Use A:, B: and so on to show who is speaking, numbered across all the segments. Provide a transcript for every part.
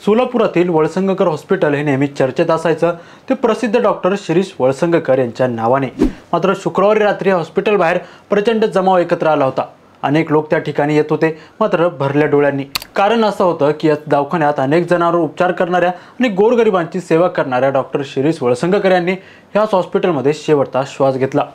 A: सोलापुरातील Valsangkar hospital हे नेहमी चर्चेत असायचं ते प्रसिद्ध डॉक्टर शिरीष वळसंगकर यांच्या नावाने। मात्र शुक्रवारी रात्री हॉस्पिटल बाहेर प्रचंड जमाव एकत्र आला होता। अनेक लोक त्या ठिकाणी येत होते, मात्र भरल्या डोळ्यांनी। कारण असं होतं की या दवाखान्यात अनेक जणांवर उपचार करणाऱ्या आणि गोरगरिबांची सेवा करणाऱ्या डॉक्टर शिरीष वळसंगकर यांनी ह्याच हॉस्पिटलमध्ये शेवटचा श्वास घेतला।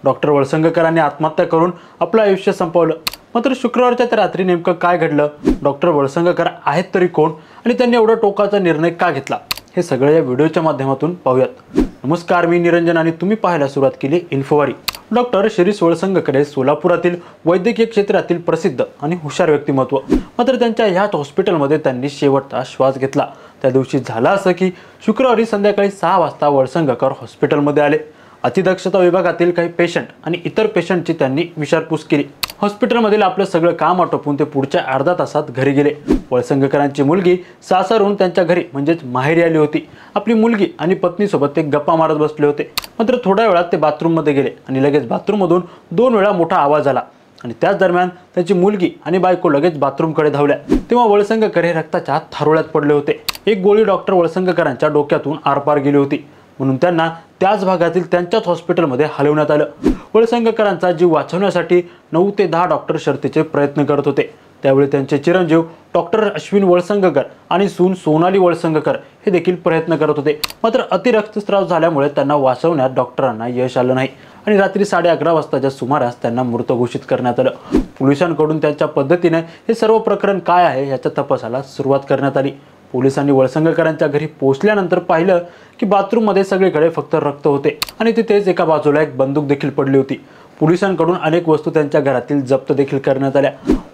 A: डॉक्टर वळसंगकरांनी आत्महत्या करून आपलं आयुष्य संपवलं। मात्र शुक्रवारच्या त्या रात्री नेमकं काय घडलं, डॉक्टर वळसंगकर आहेत तरी कोण आणि त्यांनी एवढा टोकाचा निर्णय का घेतला, हे सगळं या व्हिडिओच्या माध्यमातून पाहूयात। नमस्कार, मी निरंजन आणि तुम्ही पाहायला सुरुवात केली इन्फोवारी। डॉक्टर शिरीष वळसंगकर हे सोलापुरातील वैद्यकीय क्षेत्रातील प्रसिद्ध आणि हुशार व्यक्तिमत्व। मात्र त्यांच्या ह्याच हॉस्पिटलमध्ये त्यांनी शेवटचा श्वास घेतला। त्या दिवशी झालं असं की शुक्रवारी संध्याकाळी 6 वाजता वळसंगकर हॉस्पिटलमध्ये आले। अतिदक्षता विभागातील काही पेशंट आणि इतर पेशंटची त्यांनी विचारपूस केली। हॉस्पिटलमधील आपलं सगळं काम आटोपून ते पुढच्या अर्ध्या तासात घरी गेले। वळसंगकरांची मुलगी सासरून त्यांच्या घरी म्हणजेच माहेरी आली होती। आपली मुलगी आणि पत्नीसोबत ते गप्पा मारत बसले होते। मात्र थोड्या वेळात ते बाथरूममध्ये गेले आणि लगेच बाथरूममधून 2 वेळा मोठा आवाज आला आणि त्याच दरम्यान त्यांची मुलगी आणि बायको लगेच बाथरूमकडे धावल्या। तेव्हा वळसंगकर हे रक्ताच्या थारोळ्यात पडले होते। एक गोळी डॉक्टर वळसंगकरांच्या डोक्यातून आरपार गेली होती, म्हणून त्यांना त्याच भागातील त्यांच्याच हॉस्पिटलमध्ये हलवण्यात आलं। वळसंगकरांचा जीव वाचवण्यासाठी 9 ते 10 डॉक्टर शर्थीचे प्रयत्न करत होते। त्यावेळी त्यांचे चिरंजीव डॉक्टर अश्विन वळसंगकर आणि सून सोनाली वळसंगकर हे देखील प्रयत्न करत होते। मात्र अतिरक्तस्राव झाल्यामुळे त्यांना वाचवण्यात डॉक्टरांना यश आलं नाही आणि रात्री 11:30 वाजताच्या सुमारास त्यांना मृत घोषित करण्यात आलं। पोलिसांकडून त्यांच्या पद्धतीने हे सर्व प्रकरण काय आहे याच्या तपासाला सुरुवात करण्यात आली। पोलिसांनी वळसंगकरांच्या घरी पोहोचल्यानंतर पाहिलं की बाथरूममध्ये सगळीकडे फक्त रक्त होते आणि तिथेच एका बाजूला एक बंदूक देखील पडली होती। पोलिसांकडून अनेक वस्तू त्यांच्या घरातील जप्त देखील करण्यात आल्या।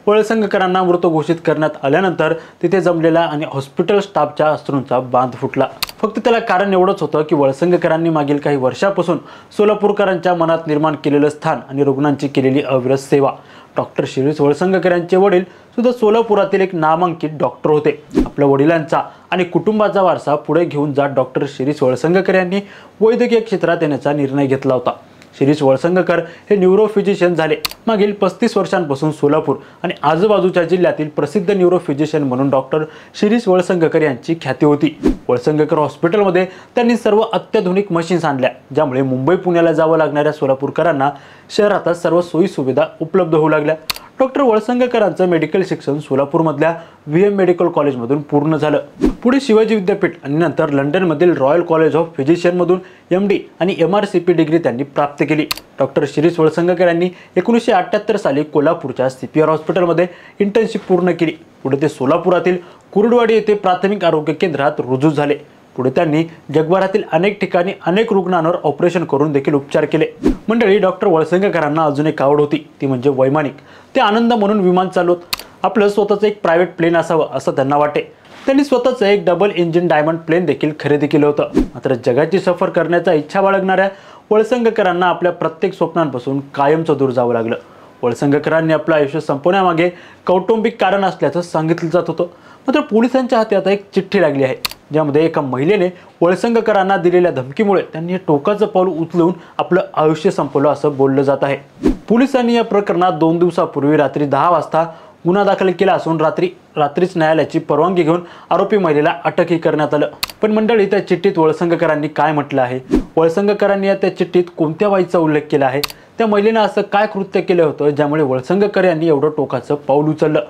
A: वळसंगकरांना मृत घोषित करण्यात आल्यानंतर तिथे जमलेला आणि हॉस्पिटल स्टाफच्या अश्रूंचा बांध फुटला। फक्त त्याला कारण एवढंच होतं की वळसंगकरांनी मागील काही वर्षापासून सोलापूरकरांच्या मनात निर्माण केलेलं स्थान आणि रुग्णांची केलेली अविरत सेवा। डॉक्टर शिरीष वळसंगकर यांचे वडील सुद्धा सोलापुरातील एक नामांकित डॉक्टर होते। आपल्या वडिलांचा आणि कुटुंबाचा वारसा पुढे घेऊन जात डॉक्टर शिरीष वळसंगकर यांनी वैद्यकीय क्षेत्रात येण्याचा निर्णय घेतला होता। शिरीष वळसंगकर हे न्यूरोफिजिशियन झाले। मागील 35 वर्षांपासून सोलापूर आणि आजूबाजूच्या जिल्ह्यातील प्रसिद्ध न्यूरोफिजिशियन म्हणून डॉक्टर शिरीष वळसंगकर यांची ख्याती होती। वळसंगकर हॉस्पिटलमध्ये त्यांनी सर्व अत्याधुनिक मशीन्स आणल्या, ज्यामुळे मुंबई पुण्याला जावं लागणाऱ्या सोलापूरकरांना शहरातच सर्व सोयी सुविधा उपलब्ध होऊ लागल्या। डॉक्टर वळसंगकरांचं मेडिकल शिक्षण सोलापूरमधल्या VM मेडिकल कॉलेजमधून पूर्ण झालं। पुढे शिवाजी विद्यापीठ आणि नंतर लंडनमधील रॉयल कॉलेज ऑफ फिजिशियनमधून MD आणि MRCP डिग्री त्यांनी प्राप्त केली। डॉक्टर शिरीष वळसंगकर यांनी 1978 साली कोल्हापूरच्या CPR हॉस्पिटलमध्ये इंटर्नशिप पूर्ण केली। पुढे ते सोलापुरातील कुर्डवाडी येथे प्राथमिक आरोग्य केंद्रात रुजू झाले। पुढे त्यांनी जगभरातील अनेक ठिकाणी अनेक रुग्णांवर ऑपरेशन करून देखील उपचार केले। मंडळी, डॉक्टर वळसंगकरांना अजून एक आवड होती, ती म्हणजे वैमानिक। ते आनंद म्हणून विमान चालवत आपलं स्वतःचं एक प्रायव्हेट प्लेन असावं असं त्यांना वाटे। त्यांनी स्वतःचं एक डबल इंजिन डायमंड प्लेन देखील खरेदी केलं होतं। मात्र जगाची सफर करण्याचा इच्छा बाळगणाऱ्या वळसंगकरांना आपल्या प्रत्येक स्वप्नांपासून कायमचं दूर जावं लागलं। वळसंगकरांनी आपलं आयुष्य संपवण्यामागे कौटुंबिक कारण असल्याचं सांगितलं जात होतं। मात्र पोलिसांच्या हाती आता एक चिठ्ठी लागली आहे, ज्यामध्ये एका महिलेने वळसंगकरांना दिलेल्या धमकीमुळे त्यांनी हे टोकाचं पाऊल उचलून आपलं आयुष्य संपवलं असं बोललं जात आहे। पोलिसांनी या प्रकरणात 2 दिवसापूर्वी रात्री 10 वाजता गुन्हा दाखल केला असून रात्रीच न्यायालयाची परवानगी घेऊन आरोपी महिलेला अटकही करण्यात आलं। पण मंडळी, त्या चिठ्ठीत वळसंगकरांनी काय म्हटलं आहे, वळसंगकरांनी या त्या चिठ्ठीत कोणत्या बाईचा उल्लेख केला आहे, त्या महिलेनं असं काय कृत्य केलं होतं ज्यामुळे वळसंगकर यांनी एवढं टोकाचं पाऊल उचललं?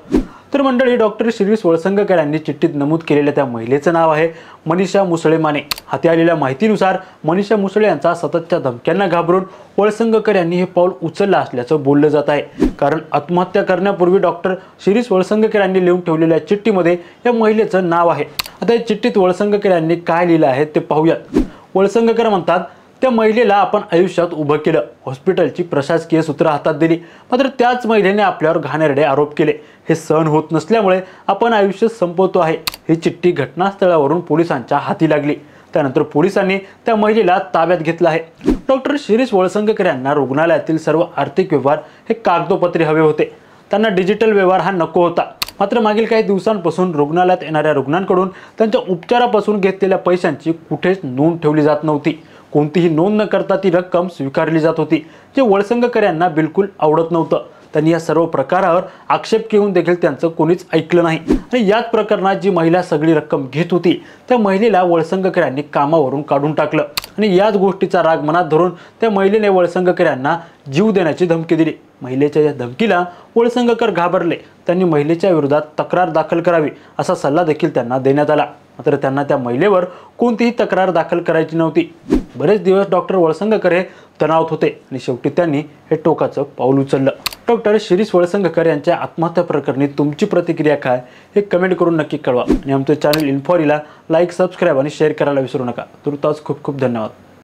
A: तर मंडळी, डॉक्टर शिरीष वळसंगकर यांनी चिठ्ठीत नमूद केलेल्या त्या महिलेचं नाव आहे मनीषा मुसळे माने। हाती आलेल्या माहितीनुसार मनीषा मुसळे यांचा सततच्या धमक्यांना घाबरून वळसंगकर यांनी हे पाऊल उचललं असल्याचं बोललं जात आहे। कारण आत्महत्या करण्यापूर्वी डॉक्टर शिरीष वळसंगकर यांनी लिहून ठेवलेल्या चिठ्ठीमध्ये या महिलेचं नाव आहे। आता या चिठ्ठीत वळसंगकर यांनी काय लिहिलं आहे ते पाहूयात। वळसंगकर म्हणतात, त्या महिलेला आपण आयुष्यात उभं केलं, हॉस्पिटलची प्रशासकीय सूत्र हातात दिली, मात्र त्याच महिलेने आपल्यावर घाणेरडे आरोप केले। हे सहन होत नसल्यामुळे आपण आयुष्य संपवतो आहे। ही चिठ्ठी घटनास्थळावरून पोलिसांच्या हाती लागली। त्यानंतर पोलिसांनी त्या महिलेला ताब्यात घेतलं आहे। डॉक्टर शिरीष वळसंगकर यांना रुग्णालयातील सर्व आर्थिक व्यवहार हे कागदोपत्री हवे होते। त्यांना डिजिटल व्यवहार हा नको होता। मात्र मागील काही दिवसांपासून रुग्णालयात येणाऱ्या रुग्णांकडून त्यांच्या उपचारापासून घेतलेल्या पैशांची कुठेच नोंद ठेवली जात नव्हती। कोणतीही नोंद न करता ती रक्कम स्वीकारली जात होती, जे वळसंगकर यांना बिलकुल आवडत नव्हतं। त्यांनी या सर्व प्रकारावर आक्षेप घेऊन देखील त्यांचं कोणीच ऐकलं नाही आणि याच प्रकरणात जी महिला सगळी रक्कम घेत होती त्या महिलेला वळसंगकर यांनी कामावरून काढून टाकलं आणि याच गोष्टीचा राग मनात धरून त्या महिलेने वळसंगकर यांना जीव देण्याची धमकी दिली। महिलेच्या या धमकीला वळसंगकर घाबरले। त्यांनी महिलेच्या विरोधात तक्रार दाखल करावी असा सल्ला देखील त्यांना देण्यात आला, मात्र त्यांना त्या महिलेवर कोणतीही तक्रार दाखल करायची नव्हती। बरेच दिवस डॉक्टर वळसंगकर हे तणावात होते आणि शेवटी त्यांनी हे टोकाचं पाऊल उचललं। डॉक्टर शिरीष वळसंगकर यांच्या आत्महत्या प्रकरणी तुमची प्रतिक्रिया काय हे कमेंट करून नक्की कळवा आणि आमचं चॅनल इन्फॉरीला लाईक, सबस्क्राईब आणि शेअर करायला विसरू नका। तुर्तास खूप खूप धन्यवाद।